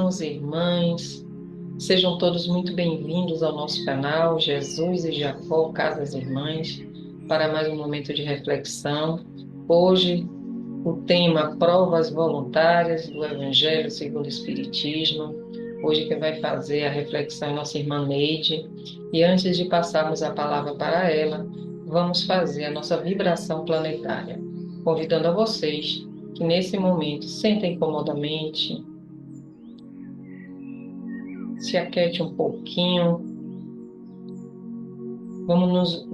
irmãos e irmãs, sejam todos muito bem-vindos ao nosso canal Jesus e Jacó, Casas Irmãs, para mais um momento de reflexão. Hoje, o tema Provas Voluntárias do Evangelho segundo o Espiritismo. Hoje quem vai fazer a reflexão é nossa irmã Neide. E antes de passarmos a palavra para ela, vamos fazer a nossa vibração planetária, convidando a vocês que nesse momento sentem comodamente, se aquiete um pouquinho, vamos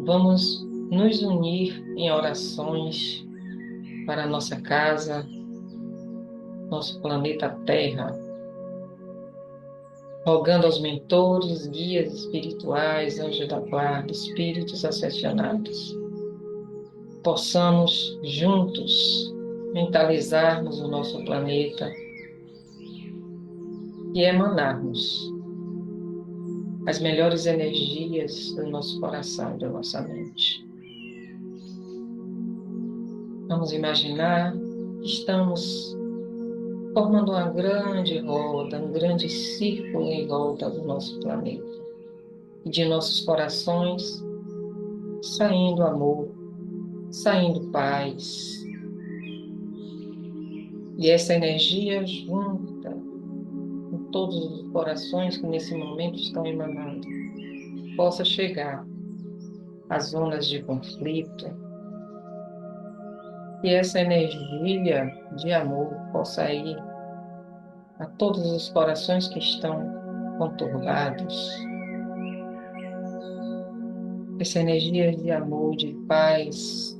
nos unir em orações para a nossa casa, nosso planeta Terra, rogando aos mentores, guias espirituais, anjos da guarda, espíritos ascensionados, possamos juntos mentalizarmos o nosso planeta e emanarmos as melhores energias do nosso coração e da nossa mente. Vamos imaginar que estamos formando uma grande roda, um grande círculo em volta do nosso planeta. E de nossos corações saindo amor, saindo paz. E essa energia junta com todos os corações que nesse momento estão emanando, possa chegar às zonas de conflito, e essa energia de amor possa ir a todos os corações que estão conturbados. Essa energia de amor, de paz,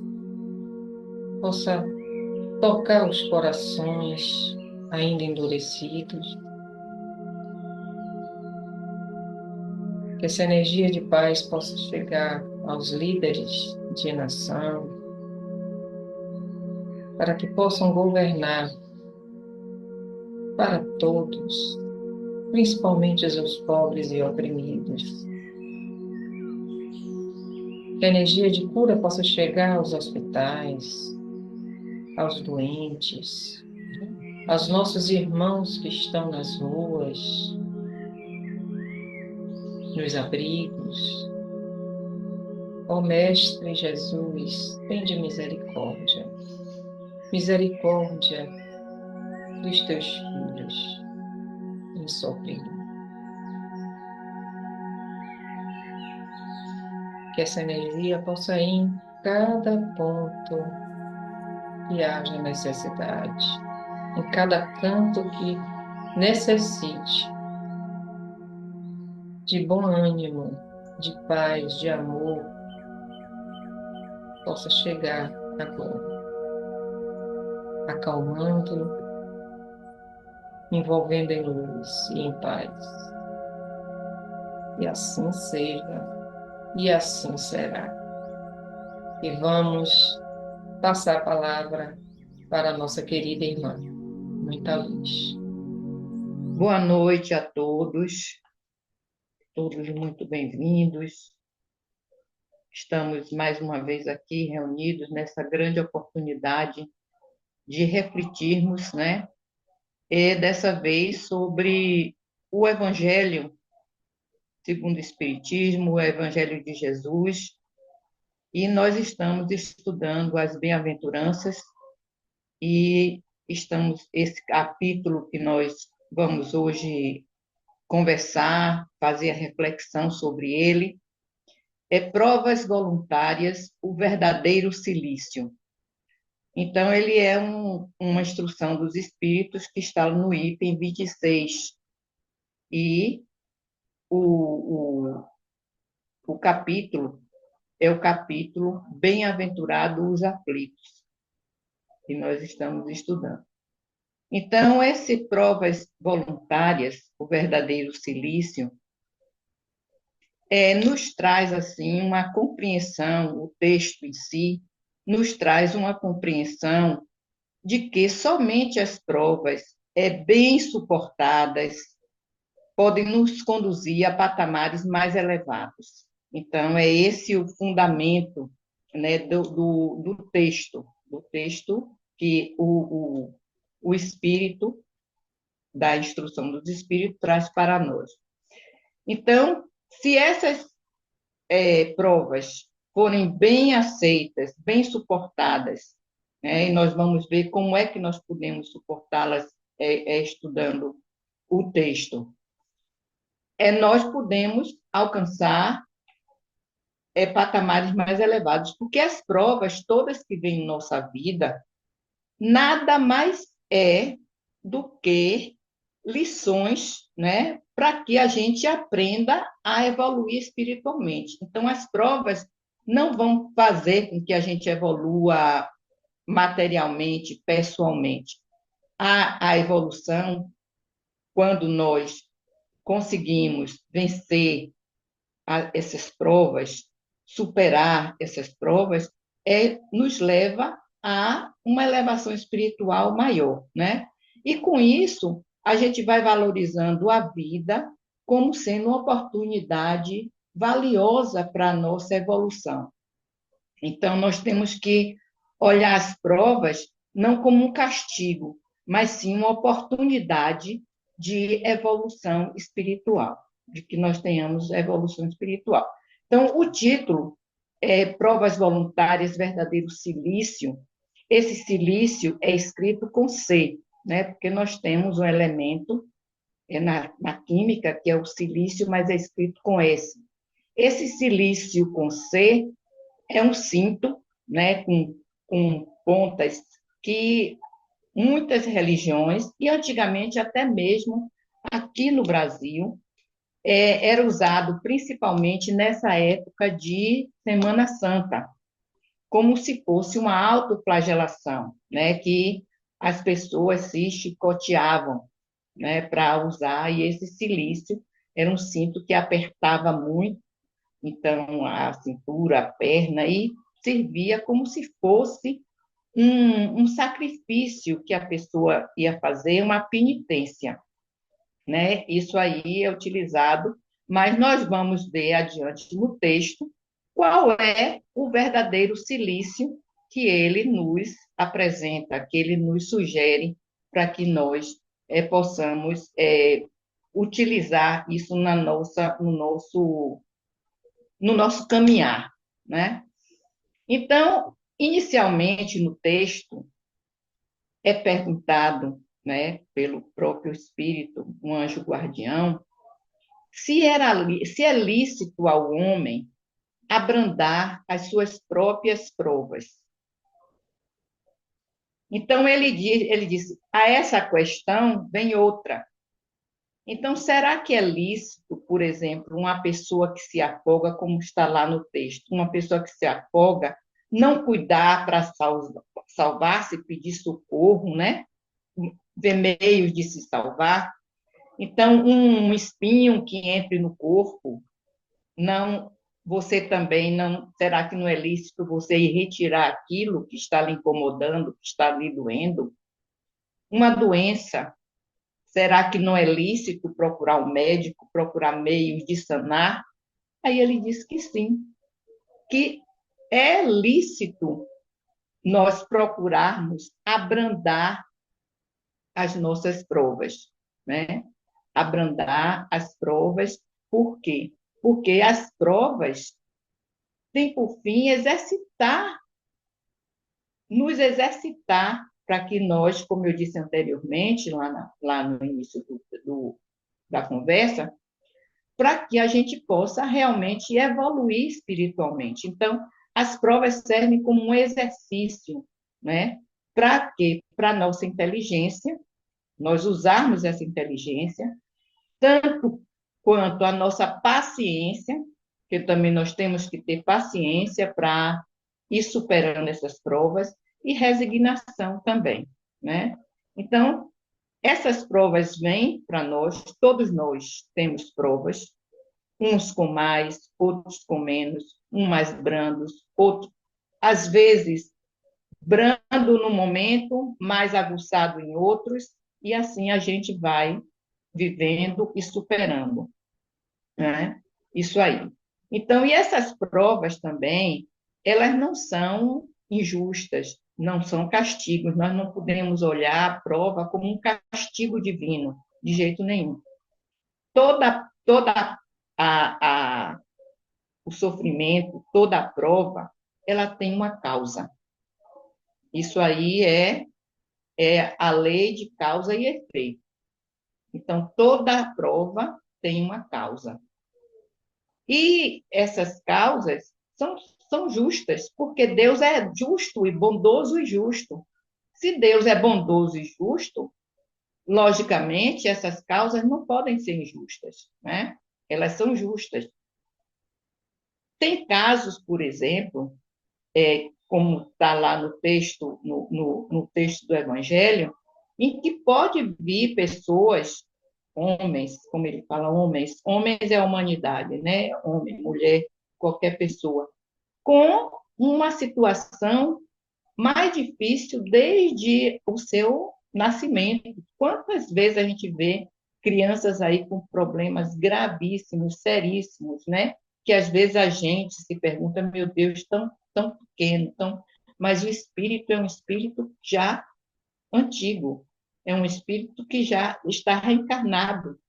possa tocar os corações ainda endurecidos. Que essa energia de paz possa chegar aos líderes de nação, para que possam governar para todos, principalmente os pobres e oprimidos. Que a energia de cura possa chegar aos hospitais, aos doentes, aos nossos irmãos que estão nas ruas, nos abrigos. Ó Mestre Jesus, tende misericórdia, misericórdia dos teus filhos em sofrimento. Que essa energia possa ir em cada ponto que haja necessidade, em cada canto que necessite de bom ânimo, de paz, de amor, possa chegar agora, acalmando, envolvendo em luz e em paz. E assim seja, e assim será. E vamos passar a palavra para a nossa querida irmã. Muita luz. Boa noite a todos, todos muito bem-vindos. Estamos mais uma vez aqui reunidos nessa grande oportunidade de refletirmos, né? E dessa vez sobre o Evangelho segundo o Espiritismo, o Evangelho de Jesus. E nós estamos estudando as bem-aventuranças e esse capítulo que nós vamos hoje conversar, fazer a reflexão sobre ele, é Provas Voluntárias, o Verdadeiro Silício. Então, ele é uma instrução dos Espíritos que está no item 26. E o, o, o capítulo é o capítulo Bem-aventurado os aflitos, que nós estamos estudando. Então, esse Provas Voluntárias, o Verdadeiro Silício, nos traz assim uma compreensão, o texto em si nos traz uma compreensão de que somente as provas bem suportadas podem nos conduzir a patamares mais elevados. Então, é esse o fundamento, né, do texto que o Espírito da instrução dos espíritos traz para nós. Então, se essas provas forem bem aceitas, bem suportadas, né, e nós vamos ver como é que nós podemos suportá-las estudando o texto, nós podemos alcançar patamares mais elevados, porque as provas todas que vêm em nossa vida, nada mais é do que lições, né, para que a gente aprenda a evoluir espiritualmente. Então, as provas não vão fazer com que a gente evolua materialmente, pessoalmente. A evolução, quando nós conseguimos vencer essas provas, superar essas provas, nos leva a uma elevação espiritual maior, né? E com isso, a gente vai valorizando a vida como sendo uma oportunidade valiosa para a nossa evolução. Então, nós temos que olhar as provas não como um castigo, mas sim uma oportunidade de evolução espiritual, de que nós tenhamos evolução espiritual. Então, o título é Provas Voluntárias, Verdadeiro Silício. Esse silício é escrito com C, né? Porque nós temos um elemento na química que é o silício, mas é escrito com S. Esse silício com C é um cinto, né, com pontas que muitas religiões, e antigamente até mesmo aqui no Brasil, era usado principalmente nessa época de Semana Santa, como se fosse uma autoflagelação, né, que as pessoas se chicoteavam, né, para usar, e esse silício era um cinto que apertava muito, então a cintura, a perna, e servia como se fosse um sacrifício que a pessoa ia fazer, uma penitência, né? Isso aí é utilizado, mas nós vamos ver adiante no texto qual é o verdadeiro silício que ele nos apresenta, que ele nos sugere para que nós possamos utilizar isso no nosso caminhar, né? Então, inicialmente no texto é perguntado, né, pelo próprio Espírito, um anjo guardião, se é lícito ao homem abrandar as suas próprias provas. Então, ele disse, a essa questão vem outra. Então, será que é lícito, por exemplo, uma pessoa que se afoga, como está lá no texto, uma pessoa que se afoga, não cuidar para salvar-se, pedir socorro, né? Ver meios de se salvar? Então, um espinho que entre no corpo, não, você também não, será que não é lícito você ir retirar aquilo que está lhe incomodando, que está lhe doendo? Uma doença, será que não é lícito procurar um médico, procurar meios de sanar? Aí ele diz que sim, que é lícito nós procurarmos abrandar as nossas provas, né? Abrandar as provas, por quê? Porque as provas têm por fim nos exercitar para que nós, como eu disse anteriormente, lá no início da conversa, para que a gente possa realmente evoluir espiritualmente. Então, as provas servem como um exercício, né? Para quê? Para a nossa inteligência, nós usarmos essa inteligência, tanto quanto a nossa paciência, que também nós temos que ter paciência para ir superando essas provas, e resignação também, né? Então, essas provas vêm para nós, todos nós temos provas, uns com mais, outros com menos, uns mais brandos, outros, às vezes, brando no momento, mais aguçado em outros, e assim a gente vai vivendo e superando, né? Isso aí. Então, e essas provas também, elas não são injustas, não são castigos, nós não podemos olhar a prova como um castigo divino, de jeito nenhum. Toda o sofrimento, toda a prova, ela tem uma causa. Isso aí é a lei de causa e efeito. Então, toda prova tem uma causa. E essas causas são justas, porque Deus é justo e bondoso e justo. Se Deus é bondoso e justo, logicamente, essas causas não podem ser injustas, né? Elas são justas. Tem casos, por exemplo, como está lá no texto, no texto do Evangelho, em que pode vir pessoas, homens, como ele fala, homens é a humanidade, né? Homem, mulher, qualquer pessoa, com uma situação mais difícil desde o seu nascimento. Quantas vezes a gente vê crianças aí com problemas gravíssimos, seríssimos, né? Que às vezes a gente se pergunta, meu Deus, tão pequeno, mas o espírito é um espírito já antigo, é um espírito que já está reencarnado.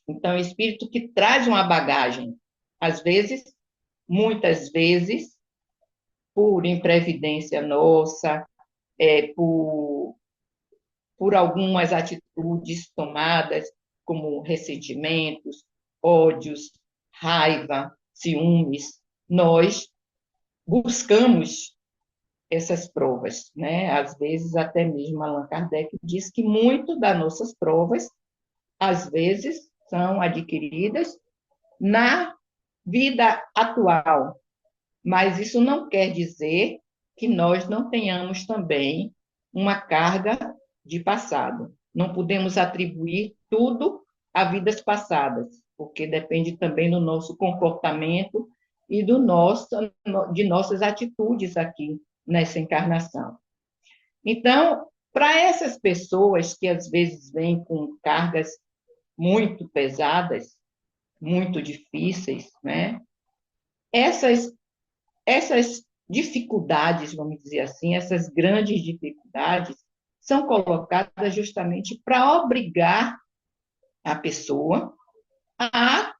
Então, é um espírito que traz uma bagagem. Às vezes, muitas vezes, por imprevidência nossa, por algumas atitudes tomadas, como ressentimentos, ódios, raiva, ciúmes, nós buscamos essas provas, né? Às vezes, até mesmo Allan Kardec diz que muito das nossas provas, às vezes, são adquiridas na vida atual, mas isso não quer dizer que nós não tenhamos também uma carga de passado. Não podemos atribuir tudo a vidas passadas, porque depende também do nosso comportamento e de nossas atitudes aqui nessa encarnação. Então, para essas pessoas que às vezes vêm com cargas muito pesadas, muito difíceis, né? Essas dificuldades, vamos dizer assim, essas grandes dificuldades, são colocadas justamente para obrigar a pessoa a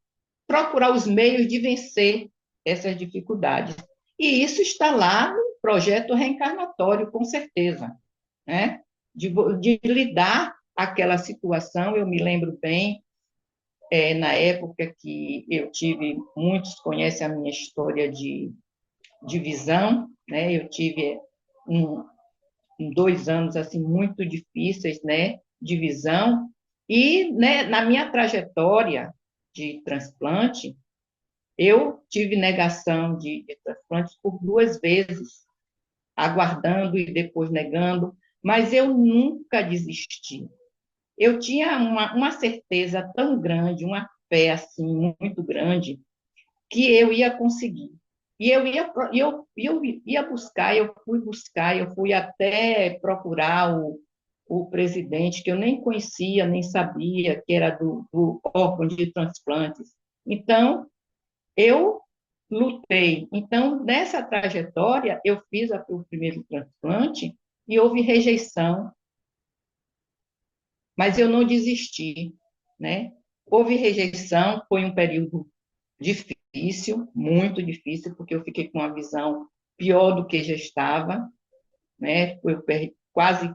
procurar os meios de vencer essas dificuldades. E isso está lá no projeto reencarnatório, com certeza, né? De lidar aquela situação. Eu me lembro bem, na época que eu tive, muitos conhecem a minha história de visão, né? Eu tive um, 2 anos assim muito difíceis, né, de visão, e, né, na minha trajetória de transplante, eu tive negação de transplantes por 2 vezes, aguardando e depois negando, mas eu nunca desisti. Eu tinha uma certeza tão grande, uma fé assim muito grande, que eu ia conseguir. E eu ia buscar, eu fui até procurar o presidente, que eu nem conhecia, nem sabia que era do órgão de transplantes. Então, eu lutei. Então, nessa trajetória, eu fiz o primeiro transplante e houve rejeição, mas eu não desisti, né? Houve rejeição, foi um período difícil, muito difícil, porque eu fiquei com uma visão pior do que já estava, né? Eu quase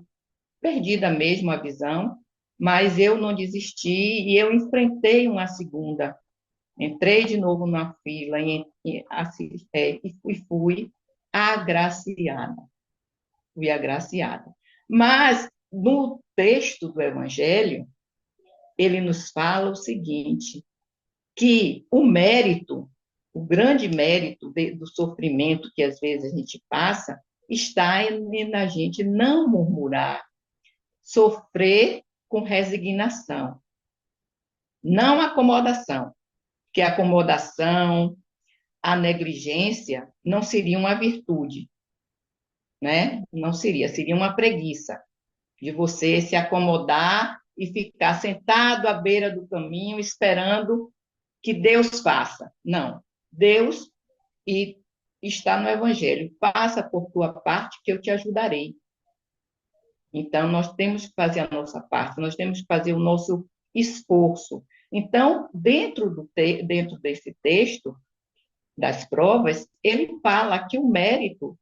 perdida mesmo a visão, mas eu não desisti e eu enfrentei uma segunda. Entrei de novo na fila e fui agraciada. Fui agraciada. Mas, no texto do Evangelho, ele nos fala o seguinte, que o mérito, o grande mérito do sofrimento que às vezes a gente passa, está na gente não murmurar, sofrer com resignação, não acomodação, que a acomodação, a negligência não seria uma virtude, né? Não seria uma preguiça de você se acomodar e ficar sentado à beira do caminho esperando que Deus faça. Não. Deus e está no Evangelho. Faça por tua parte que eu te ajudarei. Então, nós temos que fazer a nossa parte, nós temos que fazer o nosso esforço. Então, dentro desse texto, das provas, ele fala que o mérito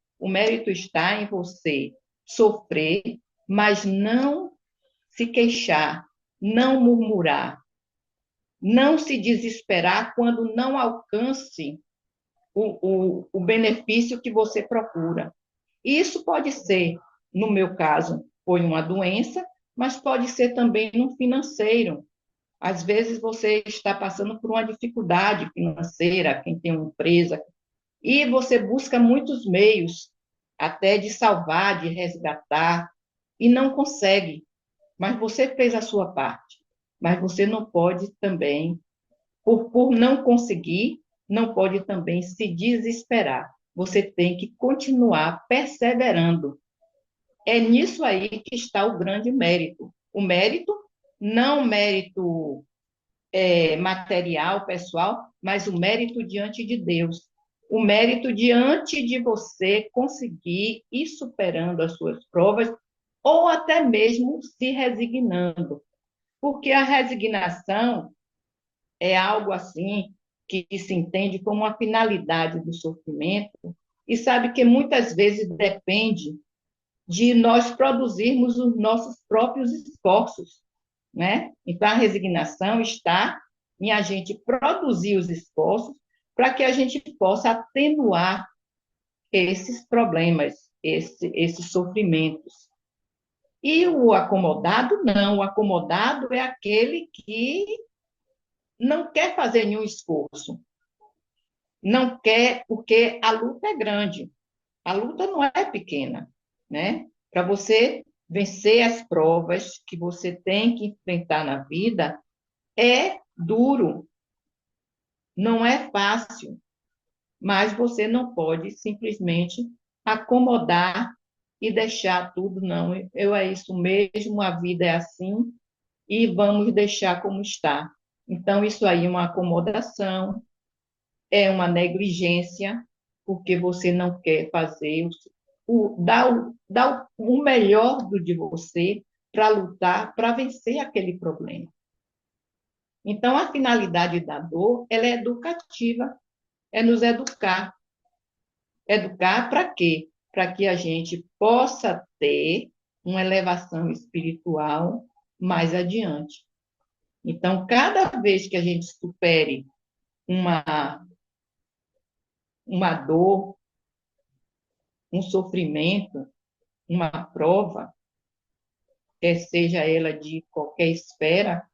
está em você sofrer, mas não se queixar, não murmurar, não se desesperar quando não alcance o benefício que você procura. Isso pode ser, no meu caso, foi uma doença, mas pode ser também no financeiro. Às vezes você está passando por uma dificuldade financeira, quem tem uma empresa, e você busca muitos meios, até de salvar, de resgatar, e não consegue. Mas você fez a sua parte. Mas você não pode também, por não conseguir, não pode também se desesperar. Você tem que continuar perseverando. É nisso aí que está o grande mérito. O mérito, não mérito material, pessoal, mas o mérito diante de Deus. O mérito diante de você conseguir ir superando as suas provas ou até mesmo se resignando. Porque a resignação é algo assim que se entende como uma finalidade do sofrimento e sabe que muitas vezes depende de nós produzirmos os nossos próprios esforços, né? Então, a resignação está em a gente produzir os esforços para que a gente possa atenuar esses problemas, esses sofrimentos. E o acomodado, não. O acomodado é aquele que não quer fazer nenhum esforço. Não quer, porque a luta é grande. A luta não é pequena, né? Para você vencer as provas que você tem que enfrentar na vida, é duro, não é fácil, mas você não pode simplesmente acomodar e deixar tudo, não. Eu é isso mesmo, a vida é assim, e vamos deixar como está. Então, isso aí é uma acomodação, é uma negligência, porque você não quer fazer dar o melhor de você para lutar, para vencer aquele problema. Então, a finalidade da dor, ela é educativa, é nos educar. Educar para quê? Para que a gente possa ter uma elevação espiritual mais adiante. Então, cada vez que a gente supere uma, uma dor, um sofrimento, uma prova, quer seja ela de qualquer esfera,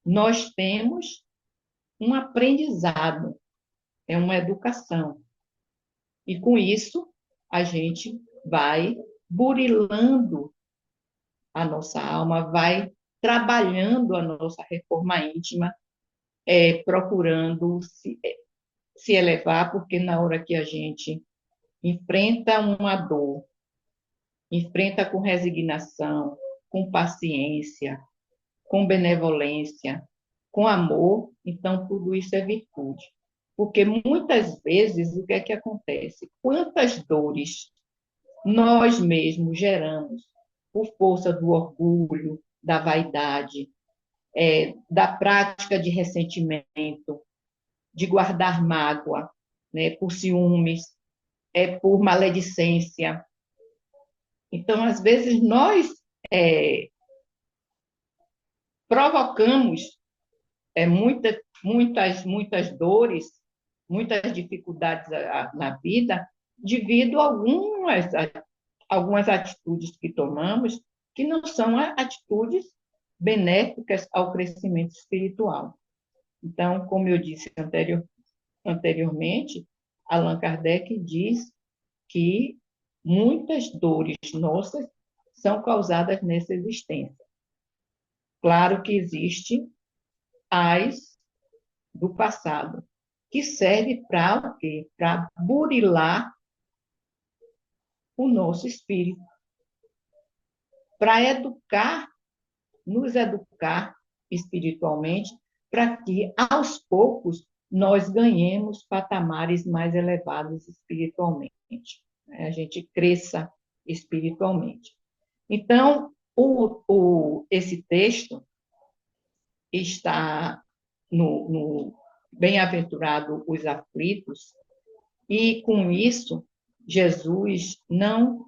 nós temos um aprendizado, é uma educação. E com isso, a gente vai burilando a nossa alma, vai trabalhando a nossa reforma íntima, procurando se elevar, porque na hora que a gente enfrenta uma dor, enfrenta com resignação, com paciência, com benevolência, com amor, então tudo isso é virtude. Porque muitas vezes o que é que acontece? Quantas dores nós mesmos geramos por força do orgulho, da vaidade, da prática de ressentimento, de guardar mágoa, né, por ciúmes, por maledicência. Então, às vezes, nós provocamos muitas dores, muitas dificuldades na vida, devido a algumas atitudes que tomamos, que não são atitudes benéficas ao crescimento espiritual. Então, como eu disse anteriormente, Allan Kardec diz que muitas dores nossas são causadas nessa existência. Claro que existe as do passado, que serve para o quê? Para burilar o nosso espírito, para nos educar espiritualmente, para que, aos poucos, nós ganhemos patamares mais elevados espiritualmente, né? A gente cresça espiritualmente. Então, esse texto, está no bem-aventurado os aflitos, e com isso, Jesus não,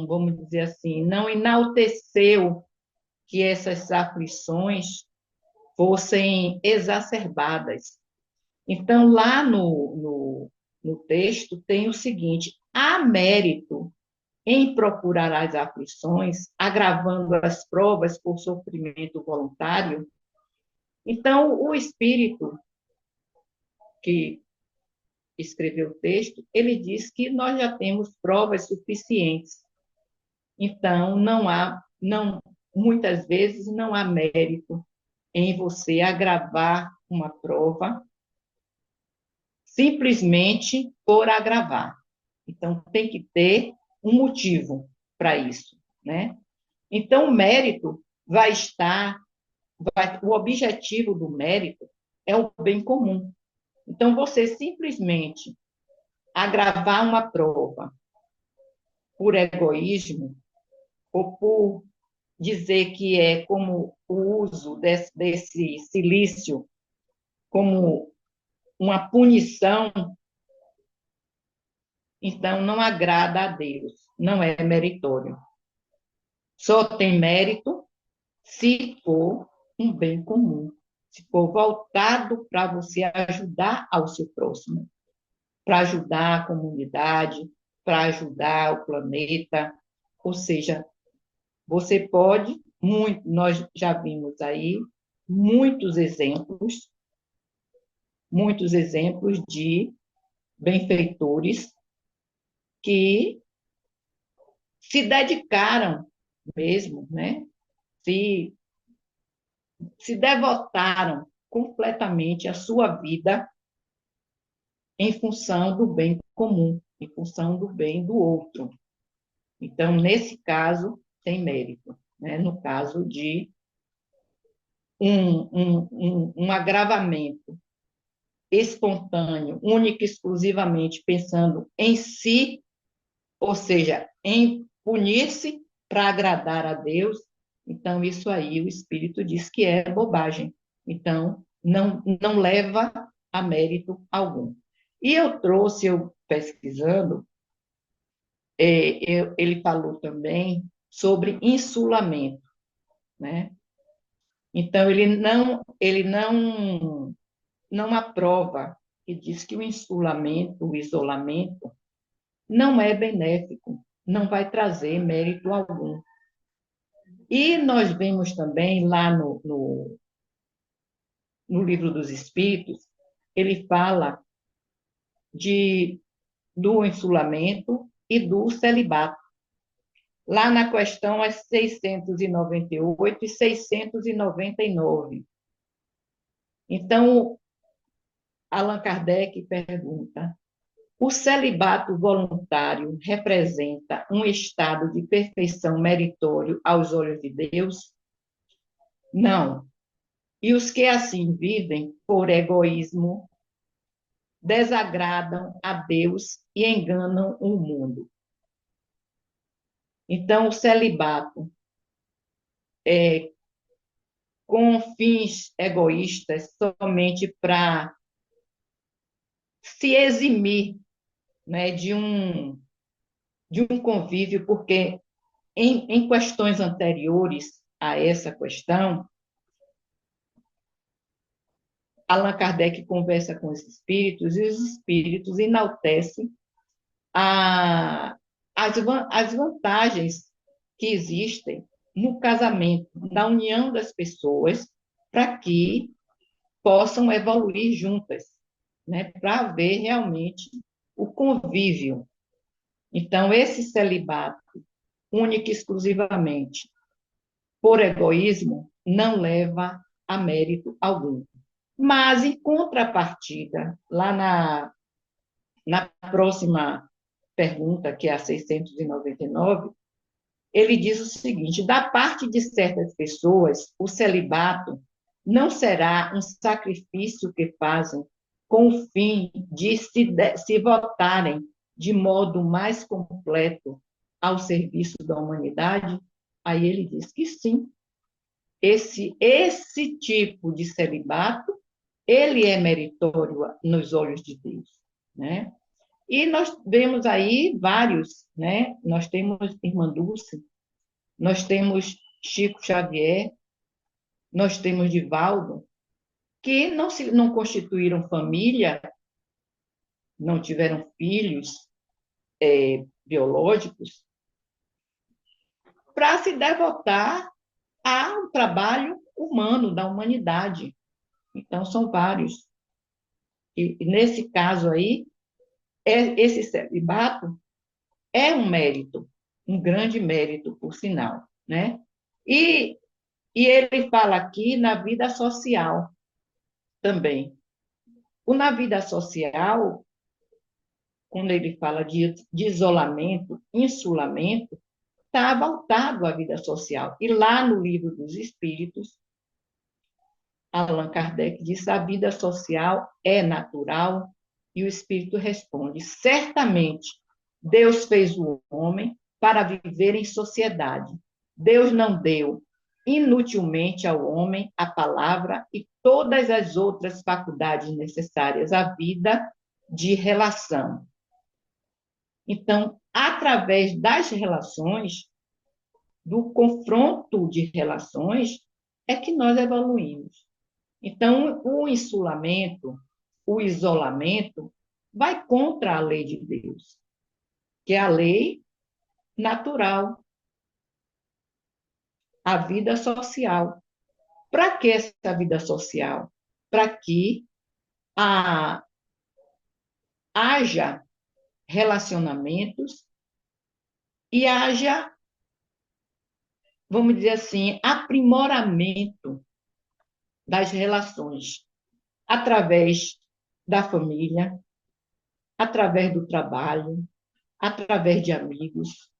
vamos dizer assim, não enalteceu que essas aflições fossem exacerbadas. Então, lá no texto tem o seguinte: há mérito em procurar as aflições, agravando as provas por sofrimento voluntário. Então, o Espírito que escreveu o texto, ele diz que nós já temos provas suficientes. Então, muitas vezes não há mérito em você agravar uma prova simplesmente por agravar. Então, tem que ter um motivo para isso, né? Então, o mérito o objetivo do mérito é o bem comum. Então, você simplesmente agravar uma prova por egoísmo ou por dizer que é como o uso desse silício como uma punição, então não agrada a Deus, não é meritório. Só tem mérito se for um bem comum, se for voltado para você ajudar ao seu próximo, para ajudar a comunidade, para ajudar o planeta. Ou seja, você pode, nós já vimos aí muitos exemplos de benfeitores que se dedicaram mesmo, né? Se, se devotaram completamente à sua vida em função do bem comum, em função do bem do outro. Então, nesse caso, tem mérito, né? No caso de um agravamento espontâneo, único e exclusivamente pensando em si, ou seja, em punir-se para agradar a Deus, então isso aí o Espírito diz que é bobagem. Então, não leva a mérito algum. E eu pesquisando, ele falou também sobre insulamento, né? Então, ele não aprova, e diz que o insulamento, o isolamento, não é benéfico, não vai trazer mérito algum. E nós vemos também lá no Livro dos Espíritos, ele fala do insulamento e do celibato. Lá na questão é 698 e 699. Então, Allan Kardec pergunta: o celibato voluntário representa um estado de perfeição meritório aos olhos de Deus? Não. E os que assim vivem por egoísmo desagradam a Deus e enganam o mundo. Então, o celibato é com fins egoístas somente para se eximir, né, de um convívio, porque em questões anteriores a essa questão, Allan Kardec conversa com os espíritos e os espíritos enaltecem a, as vantagens que existem no casamento, na união das pessoas, para que possam evoluir juntas, né? Para haver realmente o convívio. Então, esse celibato, único e exclusivamente por egoísmo, não leva a mérito algum. Mas, em contrapartida, lá na próxima pergunta, que é a 699, ele diz o seguinte: da parte de certas pessoas, o celibato não será um sacrifício que fazem com o fim de se votarem de modo mais completo ao serviço da humanidade? Aí ele diz que sim, esse tipo de celibato, ele é meritório nos olhos de Deus, né? E nós vemos aí vários, né? Nós temos Irmã Dulce, nós temos Chico Xavier, nós temos Divaldo, que não constituíram família, não tiveram filhos biológicos, para se devotar ao trabalho humano, da humanidade. Então, são vários. E nesse caso aí, esse celibato é um mérito, um grande mérito, por sinal, né? E, e ele fala aqui na vida social também. Na vida social, quando ele fala de isolamento, insulamento, está voltado à vida social. E lá no Livro dos Espíritos, Allan Kardec diz: a vida social é natural, e o Espírito responde: certamente, Deus fez o homem para viver em sociedade. Deus não deu inutilmente ao homem a palavra e todas as outras faculdades necessárias à vida de relação. Então, através das relações, do confronto de relações, é que nós evoluímos. Então, o insulamento, o isolamento, vai contra a lei de Deus, que é a lei natural, a vida social. Para que essa vida social? Para que haja relacionamentos e haja, vamos dizer assim, aprimoramento das relações, através da família, através do trabalho, através de amigos.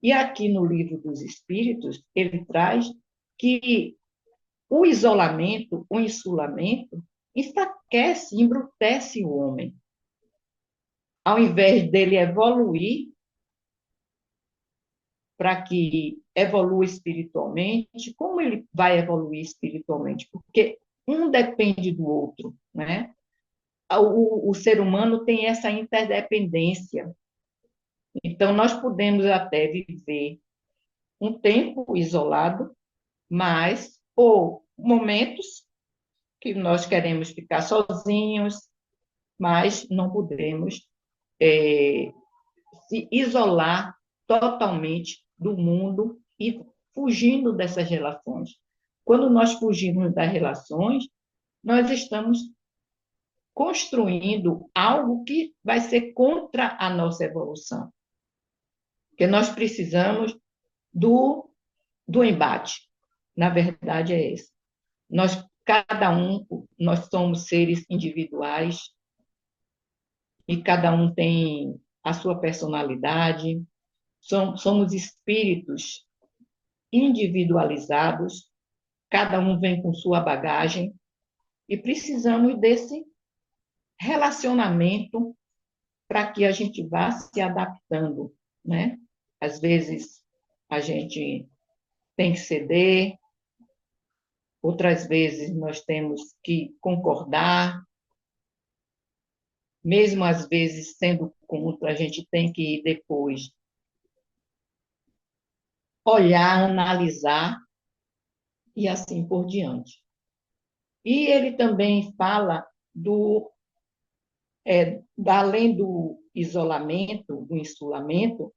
E aqui no Livro dos Espíritos, ele traz que o isolamento, o insulamento, enfraquece, embrutece o homem. Ao invés dele evoluir, para que evolua espiritualmente, como ele vai evoluir espiritualmente? Porque um depende do outro, né? O ser humano tem essa interdependência. Então, nós podemos até viver um tempo isolado, mas, ou momentos que nós queremos ficar sozinhos, mas não podemos se isolar totalmente do mundo e fugindo dessas relações. Quando nós fugimos das relações, nós estamos construindo algo que vai ser contra a nossa evolução. Porque nós precisamos do embate. Na verdade, é esse. Nós somos seres individuais e cada um tem a sua personalidade, somos espíritos individualizados, cada um vem com sua bagagem e precisamos desse relacionamento para que a gente vá se adaptando, né? Às vezes a gente tem que ceder, outras vezes nós temos que concordar, mesmo às vezes sendo contra, a gente tem que depois olhar, analisar e assim por diante. E ele também fala além do isolamento, do insulamento,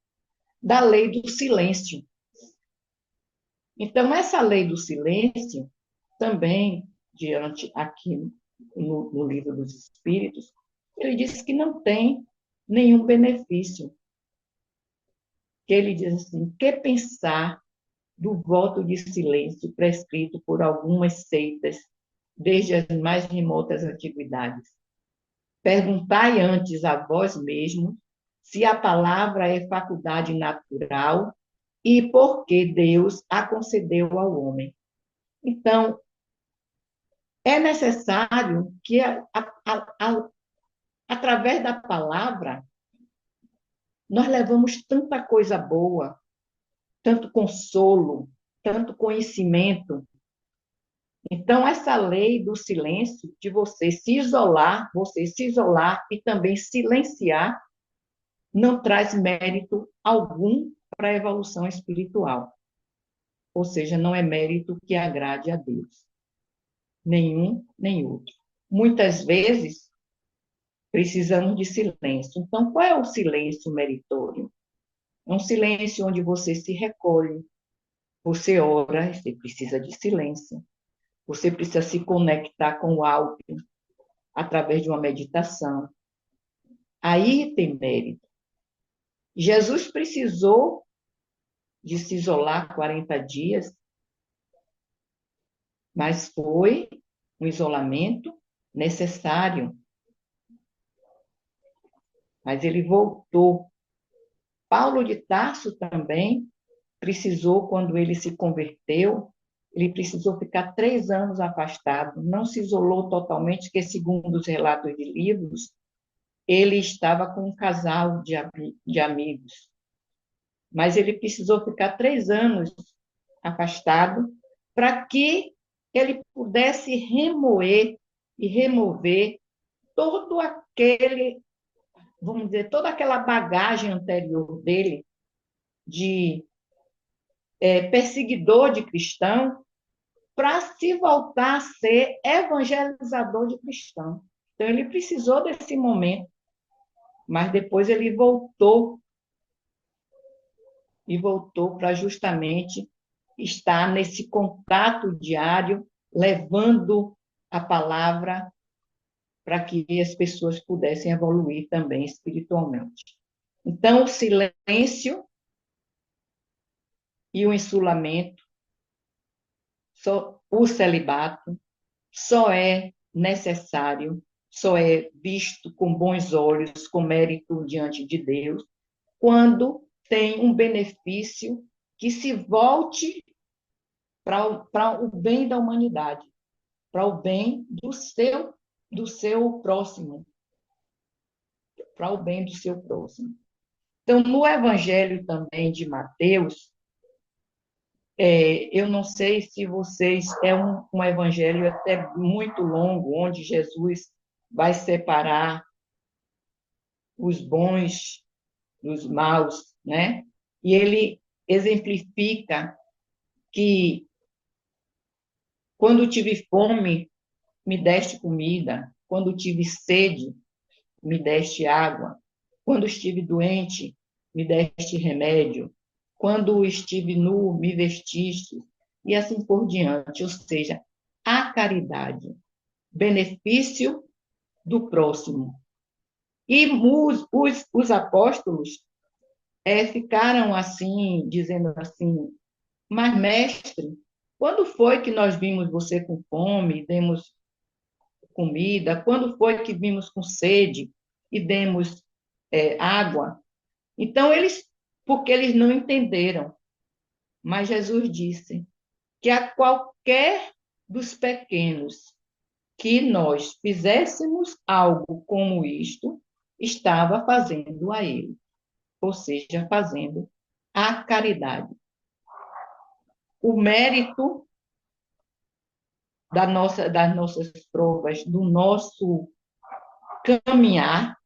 da lei do silêncio. Então, essa lei do silêncio, também, diante aqui no Livro dos Espíritos, ele diz que não tem nenhum benefício. Que ele diz assim: que pensar do voto de silêncio prescrito por algumas seitas, desde as mais remotas antiguidades? Perguntai antes a vós mesmos se a palavra é faculdade natural e por que Deus a concedeu ao homem. Então, é necessário que, através da palavra, nós levamos tanta coisa boa, tanto consolo, tanto conhecimento, Então, essa lei do silêncio, de você se isolar e também silenciar, não traz mérito algum para a evolução espiritual. Ou seja, não é mérito que agrade a Deus, nenhum nem outro. Muitas vezes, precisamos de silêncio. Então, qual é o silêncio meritório? É um silêncio onde você se recolhe, você ora, você precisa de silêncio. Você precisa se conectar com o alto através de uma meditação. Aí tem mérito. Jesus precisou de se isolar 40 dias, mas foi um isolamento necessário. Mas ele voltou. Paulo de Tarso também precisou, quando ele se converteu, ele precisou ficar 3 anos afastado, não se isolou totalmente, porque, segundo os relatos de livros, ele estava com um casal de amigos, mas ele precisou ficar 3 anos afastado para que ele pudesse remoer e remover todo aquele, vamos dizer, toda aquela bagagem anterior dele de perseguidor de cristão, para se voltar a ser evangelizador de cristão. Então, ele precisou desse momento, mas depois ele voltou, e voltou para justamente estar nesse contato diário, levando a palavra para que as pessoas pudessem evoluir também espiritualmente. Então, o silêncio e o insulamento, o celibato, só é necessário, só é visto com bons olhos, com mérito diante de Deus, quando tem um benefício que se volte para o bem da humanidade, para o bem do seu próximo, para o bem do seu próximo. Então, no Evangelho também de Mateus, eu não sei se vocês, é um evangelho até muito longo, onde Jesus vai separar os bons dos maus, né? E ele exemplifica que quando tive fome, me deste comida, quando tive sede, me deste água, quando estive doente, me deste remédio, quando estive nu, me vestiste, e assim por diante. Ou seja, a caridade, benefício do próximo. E os apóstolos ficaram assim, dizendo assim, mas mestre, quando foi que nós vimos você com fome e demos comida? Quando foi que vimos com sede e demos água? Então, porque eles não entenderam, mas Jesus disse que a qualquer dos pequenos que nós fizéssemos algo como isto, estava fazendo a ele, ou seja, fazendo a caridade. O mérito das nossas provas, do nosso caminhar,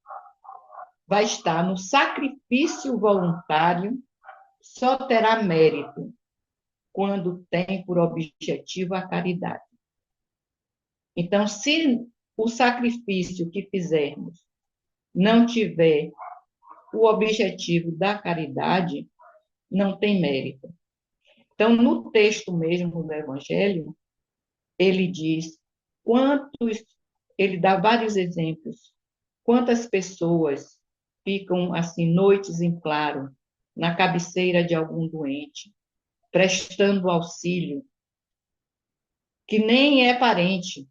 vai estar no sacrifício voluntário, só terá mérito quando tem por objetivo a caridade. Então, se o sacrifício que fizermos não tiver o objetivo da caridade, não tem mérito. Então, no texto mesmo do Evangelho, ele diz quantos, ele dá vários exemplos, quantas pessoas ficam assim noites em claro na cabeceira de algum doente, prestando auxílio, que nem é parente,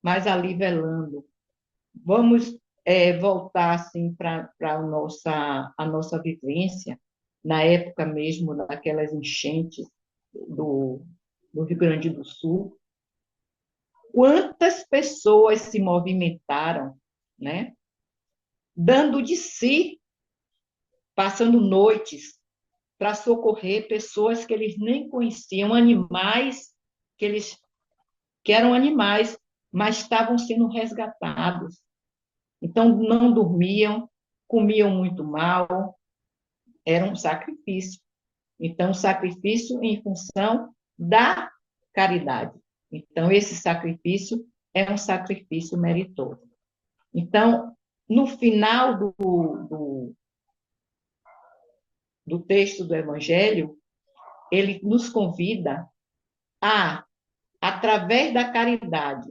mas ali velando. Vamos voltar assim para a nossa vivência, na época mesmo daquelas enchentes do Rio Grande do Sul. Quantas pessoas se movimentaram, né? Dando de si, passando noites para socorrer pessoas que eles nem conheciam, animais que eram animais, mas estavam sendo resgatados. Então, não dormiam, comiam muito mal, era um sacrifício. Então, sacrifício em função da caridade. Então, esse sacrifício é um sacrifício meritório. Então, no final do texto do Evangelho, ele nos convida a, através da caridade,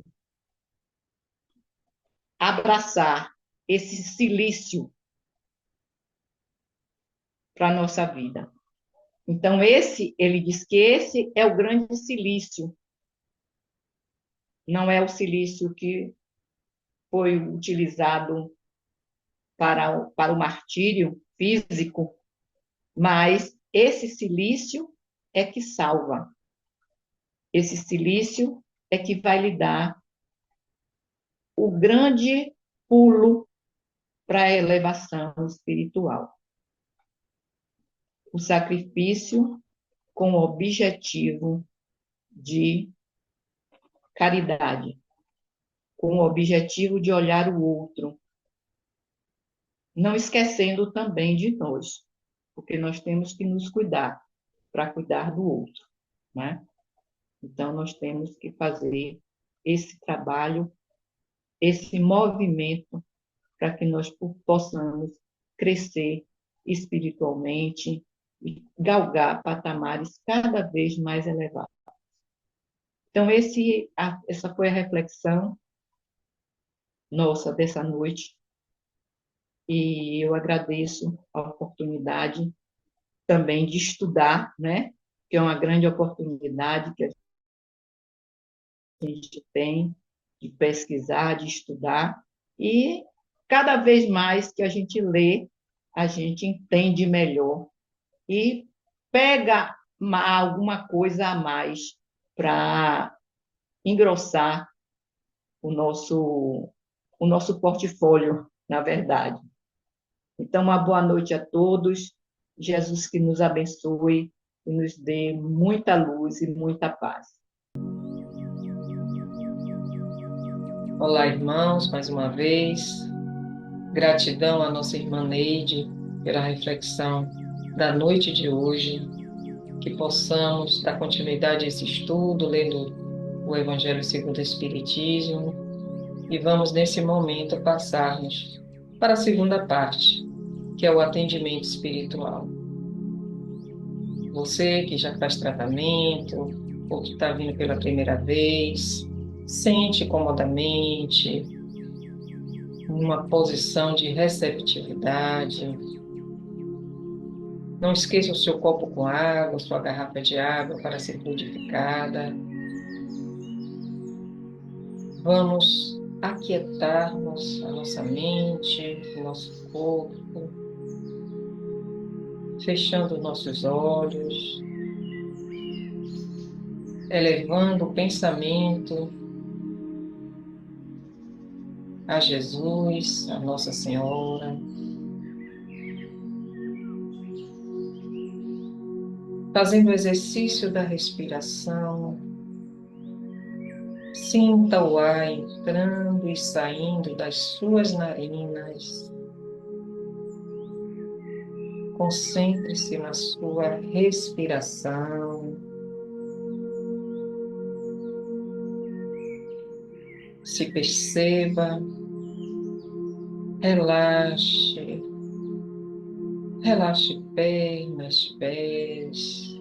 abraçar esse silício para a nossa vida. Então, ele diz que esse é o grande silício, não é o silício que foi utilizado para o martírio físico, mas esse silício é que salva. Esse silício é que vai lhe dar o grande pulo para a elevação espiritual. O sacrifício com o objetivo de caridade, com o objetivo de olhar o outro, não esquecendo também de nós, porque nós temos que nos cuidar para cuidar do outro, né? Então, nós temos que fazer esse trabalho, esse movimento, para que nós possamos crescer espiritualmente e galgar patamares cada vez mais elevados. Então, essa foi a reflexão nossa dessa noite, e eu agradeço a oportunidade também de estudar, né? Que é uma grande oportunidade que a gente tem de pesquisar, de estudar, e cada vez mais que a gente lê, a gente entende melhor e pega alguma coisa a mais para engrossar o nosso portfólio, na verdade. Então, uma boa noite a todos. Jesus que nos abençoe e nos dê muita luz e muita paz. Olá, irmãos, mais uma vez. Gratidão à nossa irmã Neide pela reflexão da noite de hoje. Que possamos dar continuidade a esse estudo, lendo o Evangelho segundo o Espiritismo. E vamos, nesse momento, passarmos para a segunda parte, que é o atendimento espiritual. Você que já faz tratamento, ou que está vindo pela primeira vez, sente comodamente, numa posição de receptividade. Não esqueça o seu copo com água, sua garrafa de água para ser fluidificada. Vamos aquietarmos a nossa mente, o nosso corpo, fechando nossos olhos, elevando o pensamento a Jesus, a Nossa Senhora, fazendo o exercício da respiração. Sinta o ar entrando e saindo das suas narinas. Concentre-se na sua respiração. Se perceba, relaxe, relaxe pernas, pés,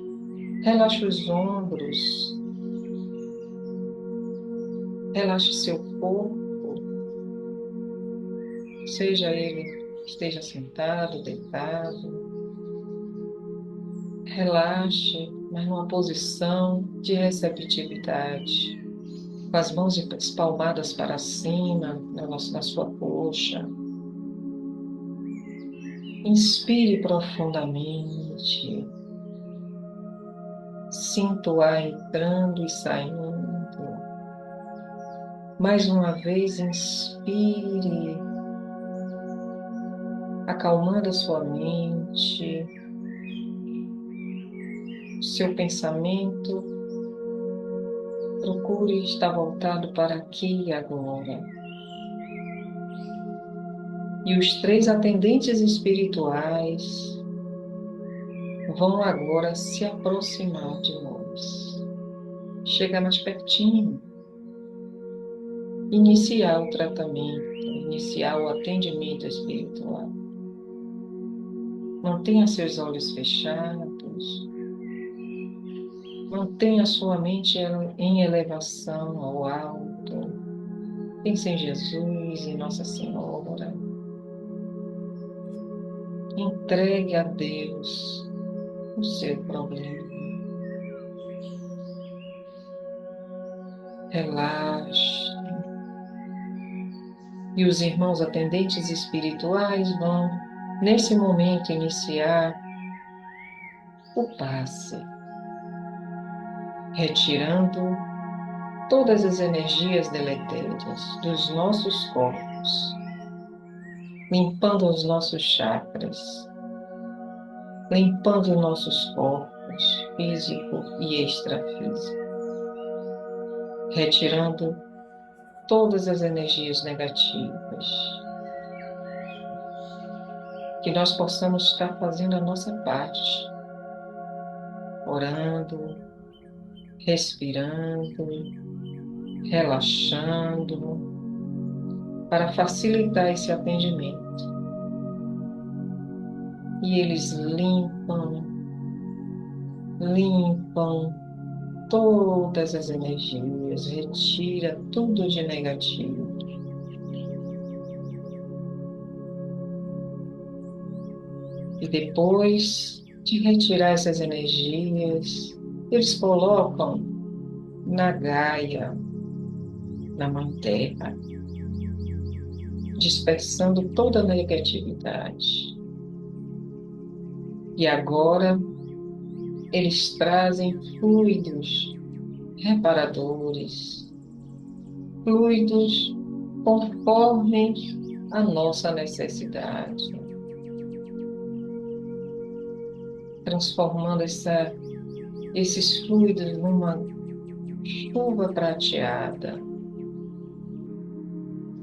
relaxe os ombros, relaxe seu corpo, seja ele esteja sentado, deitado. Relaxe, mas numa posição de receptividade, com as mãos espalmadas para cima, na sua coxa. Inspire profundamente. Sinta o ar entrando e saindo. Mais uma vez, inspire, acalmando a sua mente, seu pensamento procure estar voltado para aqui e agora. E os 3 atendentes espirituais vão agora se aproximar de nós. Chega mais pertinho. Iniciar o tratamento, iniciar o atendimento espiritual. Mantenha seus olhos fechados. Mantenha sua mente em elevação ao alto. Pense em Jesus e Nossa Senhora. Entregue a Deus o seu problema. Relaxe. E os irmãos atendentes espirituais vão, nesse momento, iniciar o passe, retirando todas as energias deletérias dos nossos corpos, limpando os nossos chakras, limpando nossos corpos físico e extrafísico, retirando todas as energias negativas. Que nós possamos estar fazendo a nossa parte, orando, respirando, relaxando, para facilitar esse atendimento. E eles limpam todas as energias, retira tudo de negativo. E depois de retirar essas energias, eles colocam na Gaia, na Mãe Terra, dispersando toda a negatividade. E agora eles trazem fluidos reparadores, fluidos conforme a nossa necessidade, transformando esses fluidos numa chuva prateada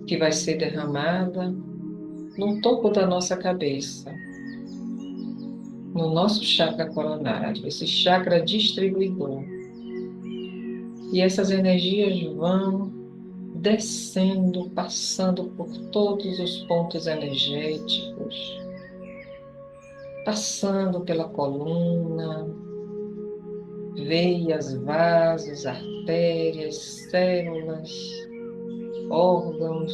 que vai ser derramada no topo da nossa cabeça, no nosso chakra coronário, esse chakra distribuidor. E essas energias vão descendo, passando por todos os pontos energéticos, passando pela coluna, veias, vasos, artérias, células, órgãos,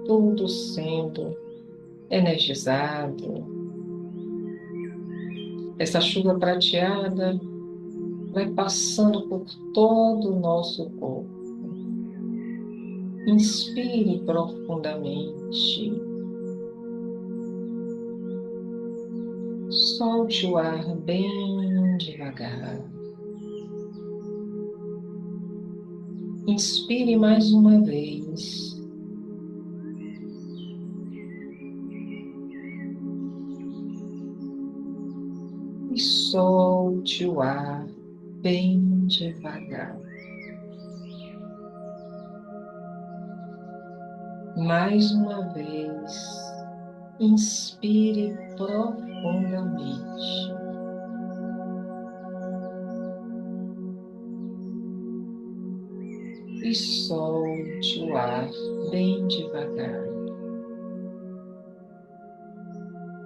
tudo sendo energizado. Essa chuva prateada vai passando por todo o nosso corpo. Inspire profundamente. Solte o ar bem devagar. Inspire mais uma vez. E solte o ar bem devagar. Mais uma vez, inspire profundamente. E solte o ar bem devagar.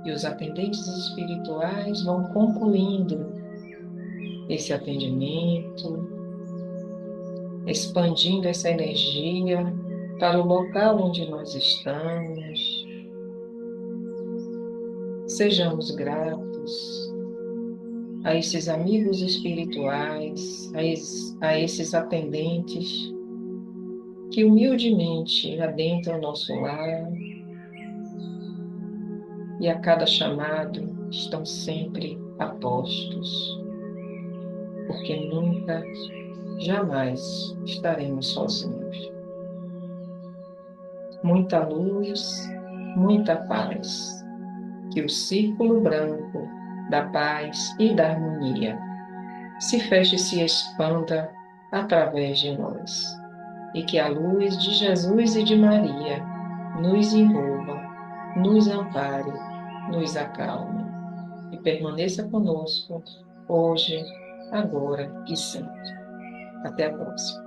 E os atendentes espirituais vão concluindo esse atendimento, expandindo essa energia para o local onde nós estamos. Sejamos gratos a esses amigos espirituais, a esses atendentes que humildemente adentram o nosso lar e a cada chamado estão sempre a postos, porque nunca, jamais estaremos sozinhos. Muita luz, muita paz. Que o círculo branco da paz e da harmonia se feche e se expanda através de nós. E que a luz de Jesus e de Maria nos envolva, nos ampare, nos acalme e permaneça conosco hoje, agora e sempre. Até a próxima.